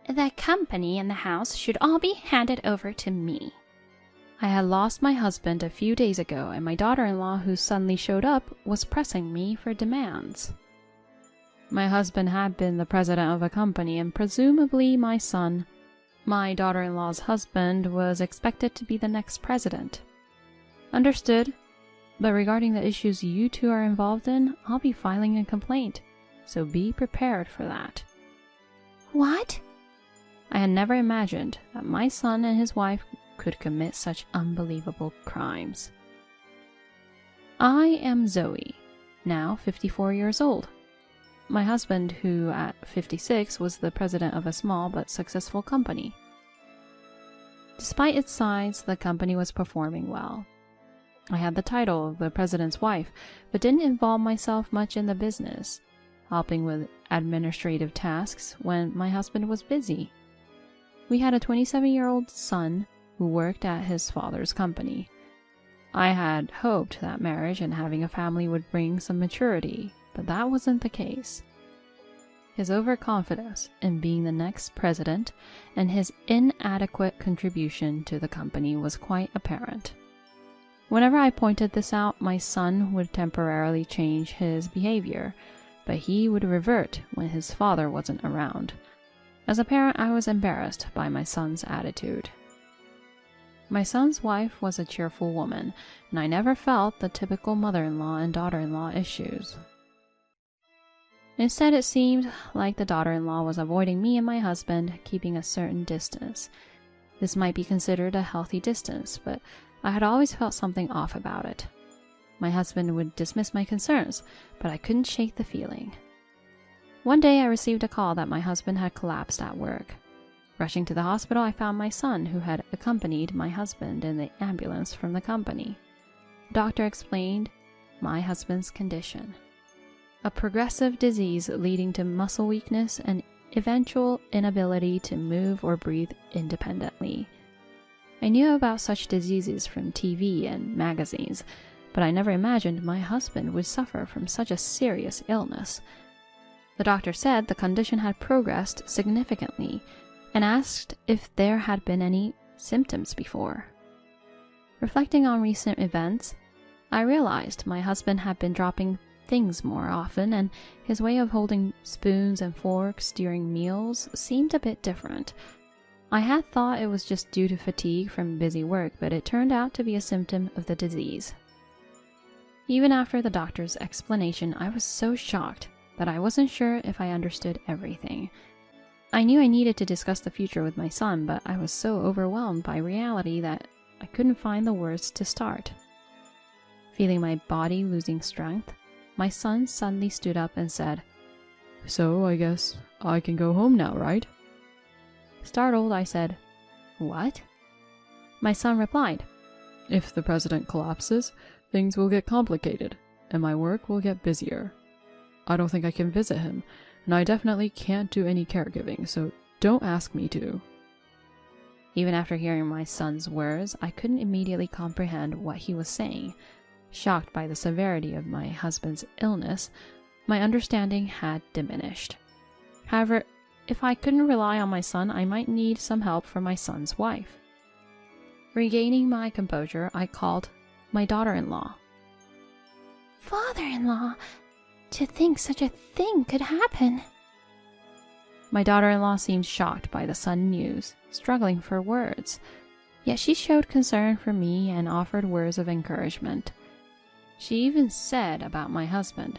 The company and the house should all be handed over to me. I had lost my husband a few days ago, and my daughter-in-law, who suddenly showed up, was pressing me for demands. My husband had been the president of a company, and presumably my son, my daughter-in-law's husband, was expected to be the next president. Understood, but regarding the issues you two are involved in, I'll be filing a complaint, so be prepared for that. What? I had never imagined that my son and his wife could commit such unbelievable crimes. I am Zoe, now 54 years old. My husband, who at 56 was the president of a small but successful company. Despite its size, the company was performing well. I had the title of the president's wife, but didn't involve myself much in the business, helping with administrative tasks when my husband was busy. We had a 27-year-old son who worked at his father's company. I had hoped that marriage and having a family would bring some maturity, but that wasn't the case. His overconfidence in being the next president and his inadequate contribution to the company was quite apparent. Whenever I pointed this out, my son would temporarily change his behavior, but he would revert when his father wasn't around. As a parent, I was embarrassed by my son's attitude. My son's wife was a cheerful woman, and I never felt the typical mother-in-law and daughter-in-law issues. Instead, it seemed like the daughter-in-law was avoiding me and my husband, keeping a certain distance. This might be considered a healthy distance, but I had always felt something off about it. My husband would dismiss my concerns, but I couldn't shake the feeling. One day I received a call that my husband had collapsed at work. Rushing to the hospital, I found my son, who had accompanied my husband in the ambulance from the company. The doctor explained my husband's condition: a progressive disease leading to muscle weakness and eventual inability to move or breathe independently. I knew about such diseases from TV and magazines, but I never imagined my husband would suffer from such a serious illness. The doctor said the condition had progressed significantly and asked if there had been any symptoms before. Reflecting on recent events, I realized my husband had been dropping things more often, and his way of holding spoons and forks during meals seemed a bit different. I had thought it was just due to fatigue from busy work, but it turned out to be a symptom of the disease. Even after the doctor's explanation, I was so shocked that I wasn't sure if I understood everything. I knew I needed to discuss the future with my son, but I was so overwhelmed by reality that I couldn't find the words to start. Feeling my body losing strength, my son suddenly stood up and said, "So I guess I can go home now, right?" Startled, I said, "What?" My son replied, "If the president collapses, things will get complicated, and my work will get busier. I don't think I can visit him, and I definitely can't do any caregiving, so don't ask me to." Even after hearing my son's words, I couldn't immediately comprehend what he was saying. Shocked by the severity of my husband's illness, my understanding had diminished. However, if I couldn't rely on my son, I might need some help from my son's wife. Regaining my composure, I called my daughter-in-law. "Father-in-law, to think such a thing could happen." My daughter-in-law seemed shocked by the sudden news, struggling for words. Yet she showed concern for me and offered words of encouragement. She even said about my husband,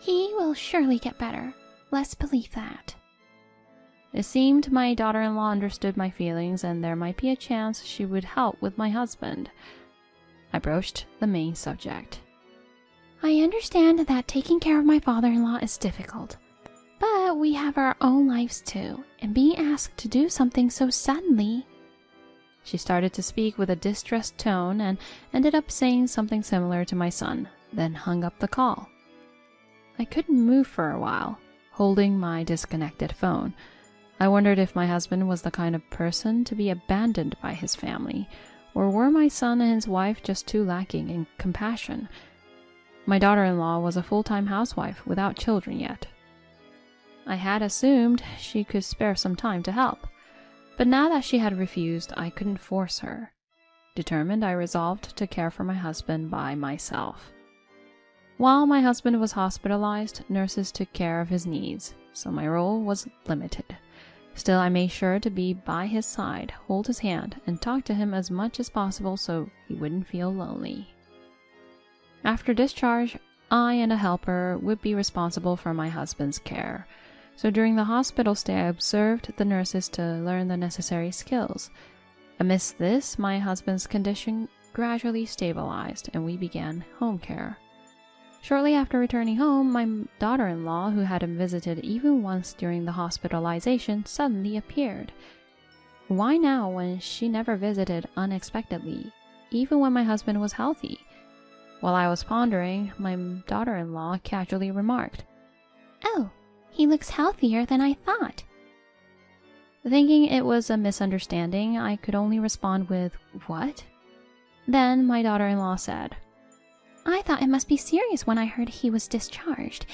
"He will surely get better. Let's believe that." It seemed my daughter-in-law understood my feelings, and there might be a chance she would help with my husband. I broached the main subject. "I understand that taking care of my father-in-law is difficult, but we have our own lives too, and being asked to do something so suddenly..." She started to speak with a distressed tone and ended up saying something similar to my son, then hung up the call. I couldn't move for a while, holding my disconnected phone. I wondered if my husband was the kind of person to be abandoned by his family, or were my son and his wife just too lacking in compassion? My daughter-in-law was a full-time housewife without children yet. I had assumed she could spare some time to help, but now that she had refused, I couldn't force her. Determined, I resolved to care for my husband by myself. While my husband was hospitalized, nurses took care of his needs, so my role was limited. Still, I made sure to be by his side, hold his hand, and talk to him as much as possible so he wouldn't feel lonely. After discharge, I and a helper would be responsible for my husband's care. So during the hospital stay, I observed the nurses to learn the necessary skills. Amidst this, my husband's condition gradually stabilized, and we began home care. Shortly after returning home, my daughter-in-law, who hadn't visited even once during the hospitalization, suddenly appeared. Why now when she never visited unexpectedly, even when my husband was healthy? While I was pondering, my daughter-in-law casually remarked, "Oh, he looks healthier than I thought." Thinking it was a misunderstanding, I could only respond with, "What?" Then my daughter-in-law said, "I thought it must be serious when I heard he was discharged.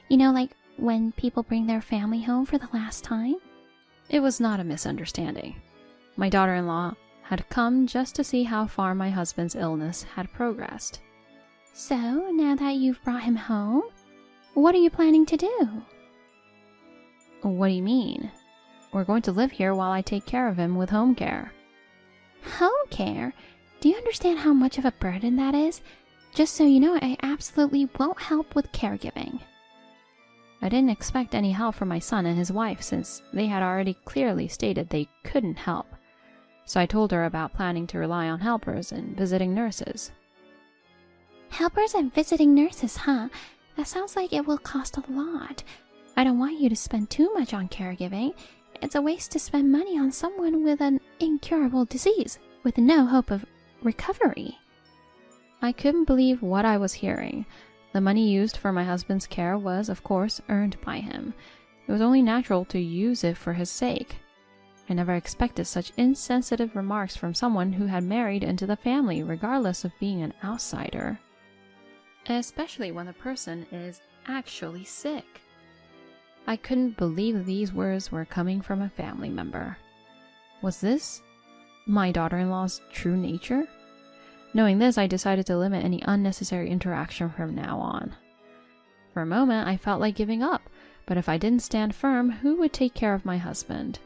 You know, like when people bring their family home for the last time?" It was not a misunderstanding. My daughter-in-law had come just to see how far my husband's illness had progressed. "So, now that you've brought him home, what are you planning to do?" "What do you mean? We're going to live here while I take care of him with home care." "Home care? Do you understand how much of a burden that is? Just so you know, I absolutely won't help with caregiving." I didn't expect any help from my son and his wife since they had already clearly stated they couldn't help. So I told her about planning to rely on helpers and visiting nurses. "Helpers and visiting nurses, huh? That sounds like it will cost a lot. I don't want you to spend too much on caregiving. It's a waste to spend money on someone with an incurable disease, with no hope of recovery." I couldn't believe what I was hearing. The money used for my husband's care was, of course, earned by him. It was only natural to use it for his sake. I never expected such insensitive remarks from someone who had married into the family, regardless of being an outsider. Especially when the person is actually sick. I couldn't believe these words were coming from a family member. Was this my daughter-in-law's true nature? Knowing this, I decided to limit any unnecessary interaction from now on. For a moment, I felt like giving up, but if I didn't stand firm, who would take care of my husband?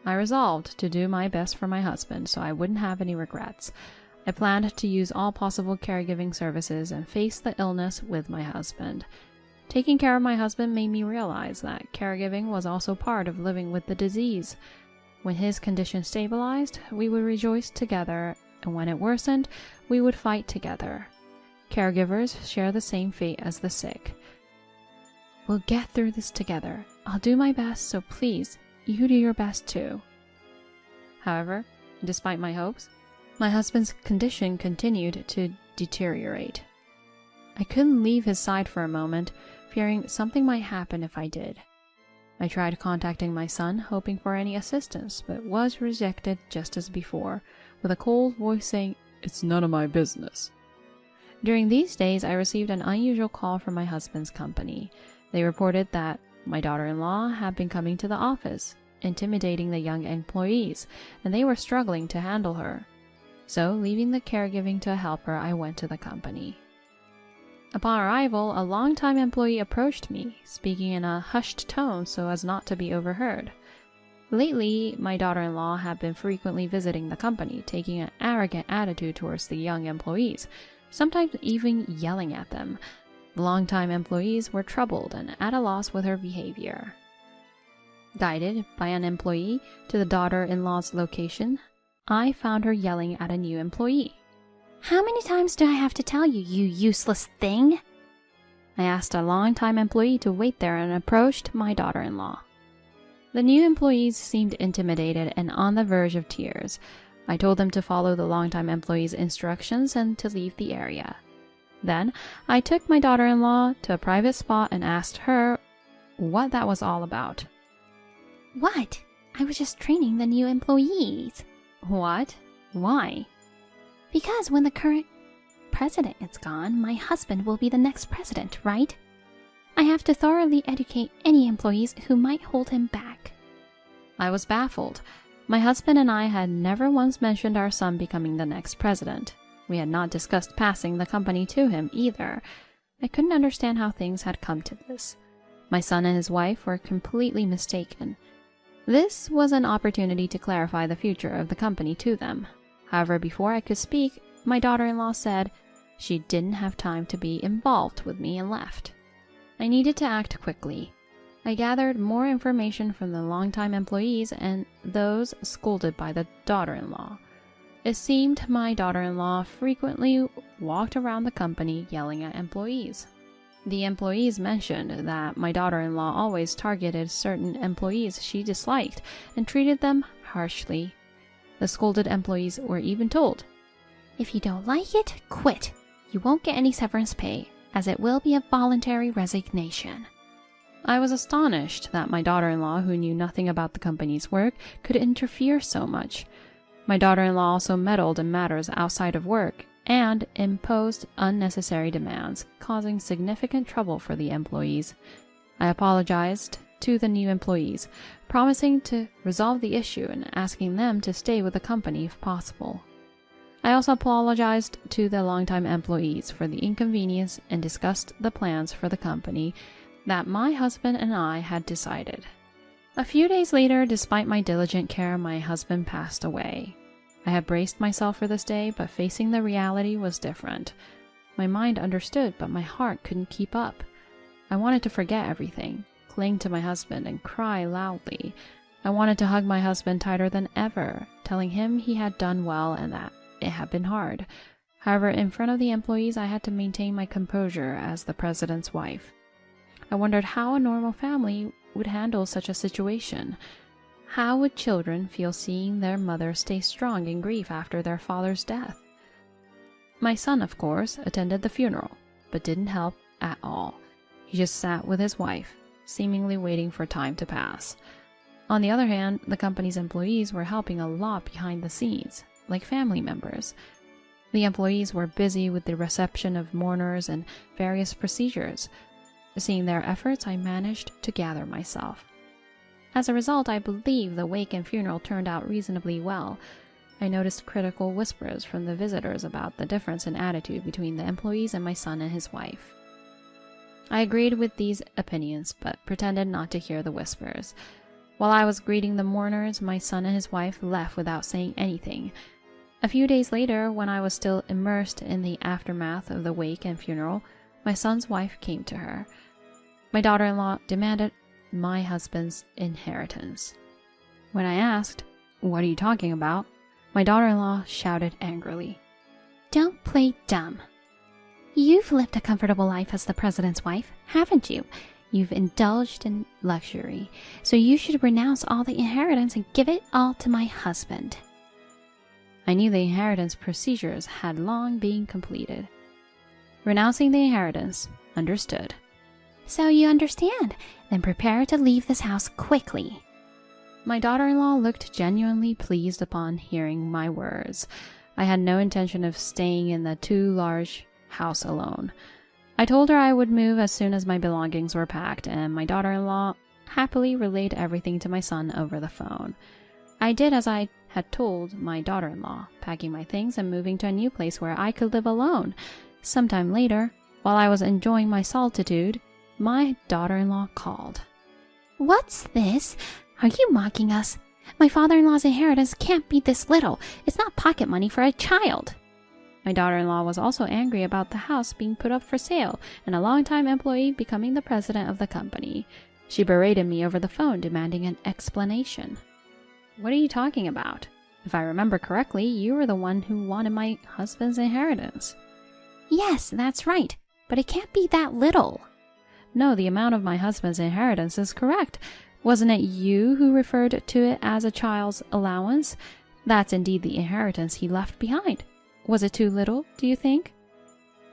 I resolved to do my best for my husband so I wouldn't have any regrets. I planned to use all possible caregiving services and face the illness with my husband. Taking care of my husband made me realize that caregiving was also part of living with the disease. When his condition stabilized, we would rejoice together, and when it worsened, we would fight together. Caregivers share the same fate as the sick. We'll get through this together. I'll do my best, so please, you do your best too. However, despite my hopes, my husband's condition continued to deteriorate. I couldn't leave his side for a moment, fearing something might happen if I did. I tried contacting my son, hoping for any assistance, but was rejected just as before, with a cold voice saying, "It's none of my business." During these days, I received an unusual call from my husband's company. They reported that my daughter-in-law had been coming to the office, intimidating the young employees, and they were struggling to handle her. So, leaving the caregiving to a helper, I went to the company. Upon arrival, a longtime employee approached me, speaking in a hushed tone so as not to be overheard. Lately, my daughter-in-law had been frequently visiting the company, taking an arrogant attitude towards the young employees, sometimes even yelling at them. The longtime employees were troubled and at a loss with her behavior. Guided by an employee to the daughter-in-law's location, I found her yelling at a new employee. "How many times do I have to tell you, you useless thing?" I asked a longtime employee to wait there and approached my daughter-in-law. The new employees seemed intimidated and on the verge of tears. I told them to follow the longtime employee's instructions and to leave the area. Then, I took my daughter-in-law to a private spot and asked her what that was all about. "What? I was just training the new employees." "What? Why?" "Because when the current president is gone, my husband will be the next president, right?" I have to thoroughly educate any employees who might hold him back. I was baffled. My husband and I had never once mentioned our son becoming the next president. We had not discussed passing the company to him either. I couldn't understand how things had come to this. My son and his wife were completely mistaken. This was an opportunity to clarify the future of the company to them. However, before I could speak, my daughter-in-law said she didn't have time to be involved with me and left. I needed to act quickly. I gathered more information from the longtime employees and those scolded by the daughter-in-law. It seemed my daughter-in-law frequently walked around the company yelling at employees. The employees mentioned that my daughter-in-law always targeted certain employees she disliked and treated them harshly. The scolded employees were even told, "If you don't like it, quit. You won't get any severance pay, as it will be a voluntary resignation." I was astonished that my daughter-in-law, who knew nothing about the company's work, could interfere so much. My daughter-in-law also meddled in matters outside of work and imposed unnecessary demands, causing significant trouble for the employees. I apologized to the new employees, promising to resolve the issue and asking them to stay with the company if possible. I also apologized to the longtime employees for the inconvenience and discussed the plans for the company that my husband and I had decided. A few days later, despite my diligent care, my husband passed away. I had braced myself for this day, but facing the reality was different. My mind understood, but my heart couldn't keep up. I wanted to forget everything, cling to my husband, and cry loudly. I wanted to hug my husband tighter than ever, telling him he had done well and that it had been hard. However, in front of the employees, I had to maintain my composure as the president's wife. I wondered how a normal family would handle such a situation. How would children feel seeing their mother stay strong in grief after their father's death? My son, of course, attended the funeral, but didn't help at all. He just sat with his wife, seemingly waiting for time to pass. On the other hand, the company's employees were helping a lot behind the scenes, like family members. The employees were busy with the reception of mourners and various procedures. Seeing their efforts, I managed to gather myself. As a result, I believe the wake and funeral turned out reasonably well. I noticed critical whispers from the visitors about the difference in attitude between the employees and my son and his wife. I agreed with these opinions, but pretended not to hear the whispers. While I was greeting the mourners, my son and his wife left without saying anything. A few days later, when I was still immersed in the aftermath of the wake and funeral, my son's wife came to her. My daughter-in-law demanded my husband's inheritance. When I asked, "What are you talking about?" my daughter-in-law shouted angrily, "Don't play dumb. You've lived a comfortable life as the president's wife, haven't you? You've indulged in luxury, so you should renounce all the inheritance and give it all to my husband." I knew the inheritance procedures had long been completed. Renouncing the inheritance, understood. "So you understand. Then prepare to leave this house quickly." My daughter-in-law looked genuinely pleased upon hearing my words. I had no intention of staying in the too large house alone. I told her I would move as soon as my belongings were packed, and my daughter-in-law happily relayed everything to my son over the phone. I did as I had told my daughter-in-law, packing my things and moving to a new place where I could live alone. Sometime later, while I was enjoying my solitude, my daughter-in-law called. "What's this? Are you mocking us? My father-in-law's inheritance can't be this little. It's not pocket money for a child." My daughter-in-law was also angry about the house being put up for sale and a longtime employee becoming the president of the company. She berated me over the phone, demanding an explanation. "What are you talking about? If I remember correctly, you were the one who wanted my husband's inheritance." "Yes, that's right, but it can't be that little." "No, the amount of my husband's inheritance is correct. Wasn't it you who referred to it as a child's allowance? That's indeed the inheritance he left behind. Was it too little, do you think?"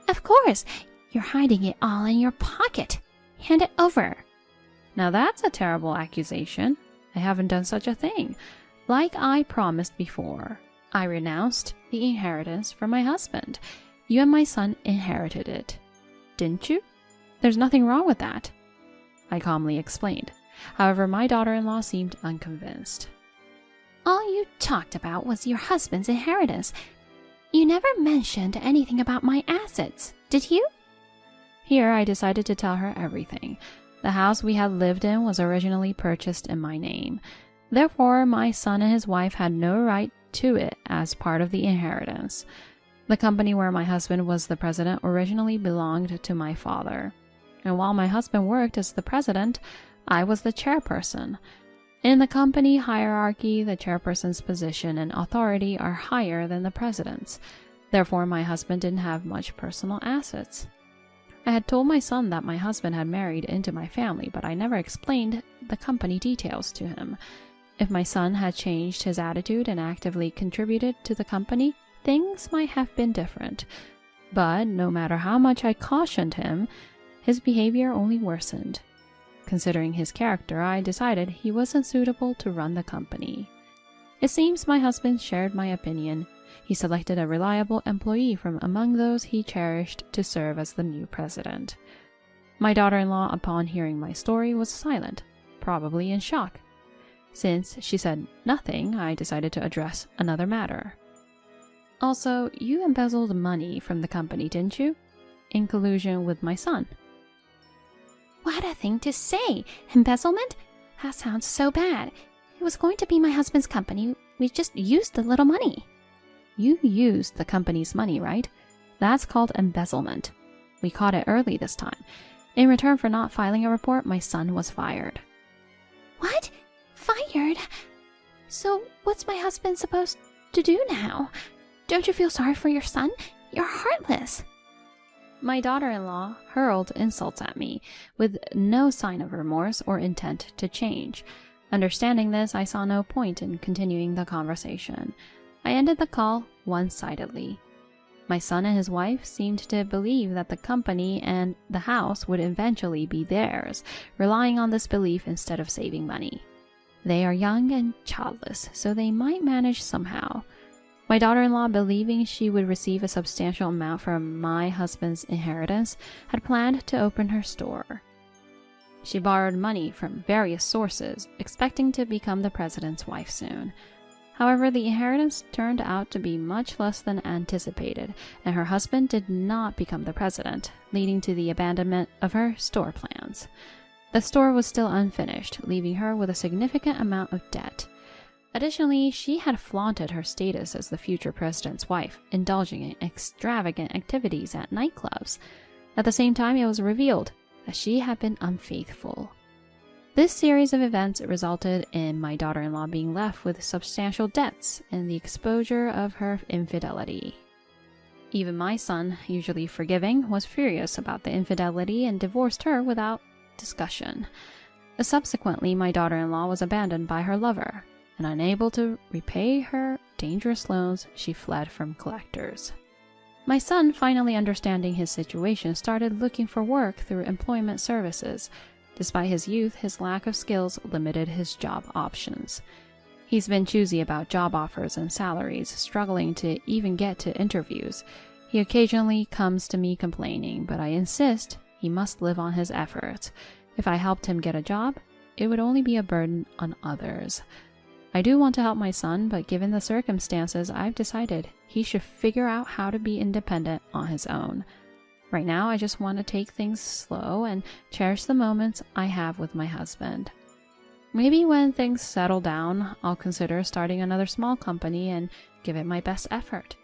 "Of course. You're hiding it all in your pocket. Hand it over." "Now that's a terrible accusation. I haven't done such a thing. Like I promised before, I renounced the inheritance from my husband. You and my son inherited it. Didn't you?" There's nothing wrong with that, I calmly explained. However, my daughter-in-law seemed unconvinced. All you talked about was your husband's inheritance. You never mentioned anything about my assets, did you? Here, I decided to tell her everything. The house we had lived in was originally purchased in my name. Therefore, my son and his wife had no right to it as part of the inheritance. The company where my husband was the president originally belonged to my father. And while my husband worked as the president, I was the chairperson. In the company hierarchy, the chairperson's position and authority are higher than the president's. Therefore, my husband didn't have much personal assets. I had told my son that my husband had married into my family, but I never explained the company details to him. If my son had changed his attitude and actively contributed to the company, things might have been different. But no matter how much I cautioned him, his behavior only worsened. Considering his character, I decided he wasn't suitable to run the company. It seems my husband shared my opinion. He selected a reliable employee from among those he cherished to serve as the new president. My daughter-in-law, upon hearing my story, was silent, probably in shock. Since she said nothing, I decided to address another matter. Also, you embezzled money from the company, didn't you? In collusion with my son. What a thing to say! Embezzlement? That sounds so bad. It was going to be my husband's company. We just used the little money. You used the company's money, right? That's called embezzlement. We caught it early this time. In return for not filing a report, my son was fired. What? Fired? So what's my husband supposed to do now? Don't you feel sorry for your son? You're heartless. My daughter-in-law hurled insults at me, with no sign of remorse or intent to change. Understanding this, I saw no point in continuing the conversation. I ended the call one-sidedly. My son and his wife seemed to believe that the company and the house would eventually be theirs, relying on this belief instead of saving money. They are young and childless, so they might manage somehow. My daughter-in-law, believing she would receive a substantial amount from my husband's inheritance, had planned to open her store. She borrowed money from various sources, expecting to become the president's wife soon. However, the inheritance turned out to be much less than anticipated, and her husband did not become the president, leading to the abandonment of her store plans. The store was still unfinished, leaving her with a significant amount of debt. Additionally, she had flaunted her status as the future president's wife, indulging in extravagant activities at nightclubs. At the same time, it was revealed that she had been unfaithful. This series of events resulted in my daughter-in-law being left with substantial debts and the exposure of her infidelity. Even my son, usually forgiving, was furious about the infidelity and divorced her without discussion. Subsequently, my daughter-in-law was abandoned by her lover, and unable to repay her dangerous loans, she fled from collectors. My son, finally understanding his situation, started looking for work through employment services. Despite his youth, his lack of skills limited his job options. He's been choosy about job offers and salaries, struggling to even get to interviews. He occasionally comes to me complaining, but I insist he must live on his efforts. If I helped him get a job, it would only be a burden on others. I do want to help my son, but given the circumstances, I've decided he should figure out how to be independent on his own. Right now, I just want to take things slow and cherish the moments I have with my husband. Maybe when things settle down, I'll consider starting another small company and give it my best effort.